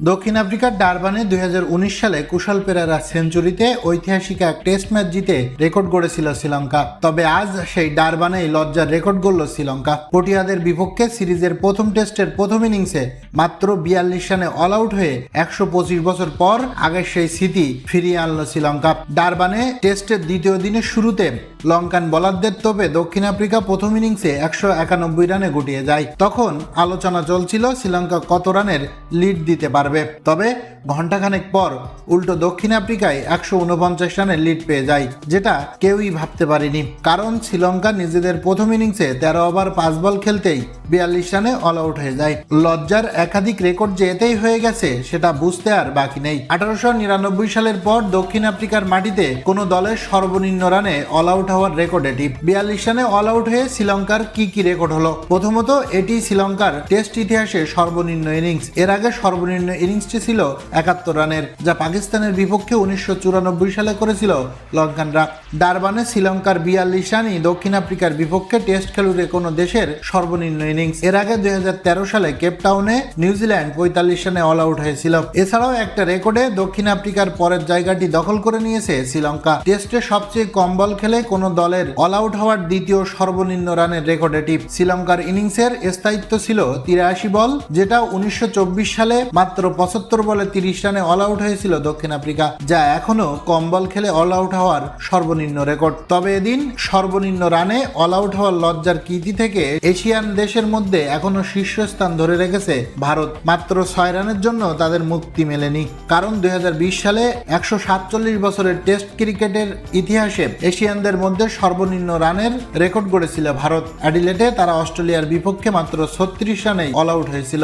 দক্ষিণ আফ্রিকার ডারবানে 2019 সালে কুশল পেরেরা সেঞ্চুরিতে ঐতিহাসিক এক টেস্ট ম্যাচ জিতে রেকর্ড গড়েছিল শ্রীলঙ্কা। তবে আজ সেই ডারবানেই লজ্জার রেকর্ড গড়ল শ্রীলঙ্কা। পটিয়াদের বিপক্ষে সিরিজের প্রথম টেস্টের প্রথম ইনিংসে মাত্র 42 রানে অল আউট হয়ে 125 বছর পর আগের সেই স্মৃতি ফিরিয়ে আনল শ্রীলঙ্কা। ডারবানে টেস্টের দ্বিতীয় দিনের শুরুতে লঙ্কান বোলারদের তোপে দক্ষিণ আফ্রিকা প্রথম ইনিংসে 191 রানে গুটিয়ে যায়। তখন আলোচনা চলছিল শ্রীলঙ্কা কত রানের লিড দিতে পারবে। তবে ঘণ্টাখানেক পর উল্টো দক্ষিণ আফ্রিকায় 149 রানের লিড পেয়ে যায়, যেটা কেউই ভাবতে পারেনি। কারণ শ্রীলঙ্কা নিজেদের প্রথম ইনিংসে 13 ওভার 5 বল খেলতেই 42 রানে অল আউট হয়ে যায়। লজ্জার একাধিক রেকর্ড যে এতেই হয়ে গেছে সেটা বুঝতে আর বাকি নেই। 1899 সালের পর দক্ষিণ আফ্রিকার মাটিতে কোনো দলের সর্বনিম্ন রানে অল আউট হওয়ার রেকর্ড এটি। 42 রানে অল আউট হয়ে শ্রীলঙ্কার কি রেকর্ড হলো? প্রথমত, এটি শ্রীলঙ্কার টেস্ট ইতিহাসে সর্বনিম্ন ইনিংস। এর আগে সর্বনিম্ন ইনিংসটি ছিল 71 রানের, যা পাকিস্তানের বিপক্ষে 1994 সালে করেছিল লঙ্কানরা। ডারবানে শ্রীলঙ্কার 42 রানই দক্ষিণ আফ্রিকার বিপক্ষে টেস্ট খেলুড়ে কোনো দেশের সর্বনিম্ন ইনিংস। এর আগে 2013 সালে কেপটাউনে নিউজিল্যান্ড 45 রানে অল আউট হয়েছিল। এছাড়াও একটা রেকর্ডে দক্ষিণ আফ্রিকার পরের জায়গাটি দখল করে নিয়েছে শ্রীলঙ্কা। টেস্টে সবচেয়ে কম বল খেলে কোনো দলের অল আউট হওয়ার দ্বিতীয় সর্বনিম্ন রানের রেকর্ড এটি। শ্রীলঙ্কার ইনিংসের স্থায়িত্ব ছিল 83 বল, যেটা 1924 সালে মাত্র 75 বলে 30 রানে অল আউট হয়েছিল দক্ষিণ আফ্রিকা, যা এখনো কম বল খেলে অল আউট হওয়ার সর্বনিম্ন রেকর্ড। তবে এদিন সর্বনিম্ন রানে অল আউট হওয়ার লজ্জার কীর্তি থেকে এশিয়ান দেশের মধ্যে এখনো শীর্ষস্থান ধরে রেখেছে ভারত। মাত্র 6 রানের জন্য তাদের মুক্তি মেলেনি। কারণ 2020 সালে 147 বছরের টেস্ট ক্রিকেটের ইতিহাসে এশিয়ানদের মধ্যে সর্বনিম্ন রানের রেকর্ড গড়েছিল ভারত। অ্যাডিলেডে তারা অস্ট্রেলিয়ার বিপক্ষে মাত্র 36 রানেই অল আউট হয়েছিল।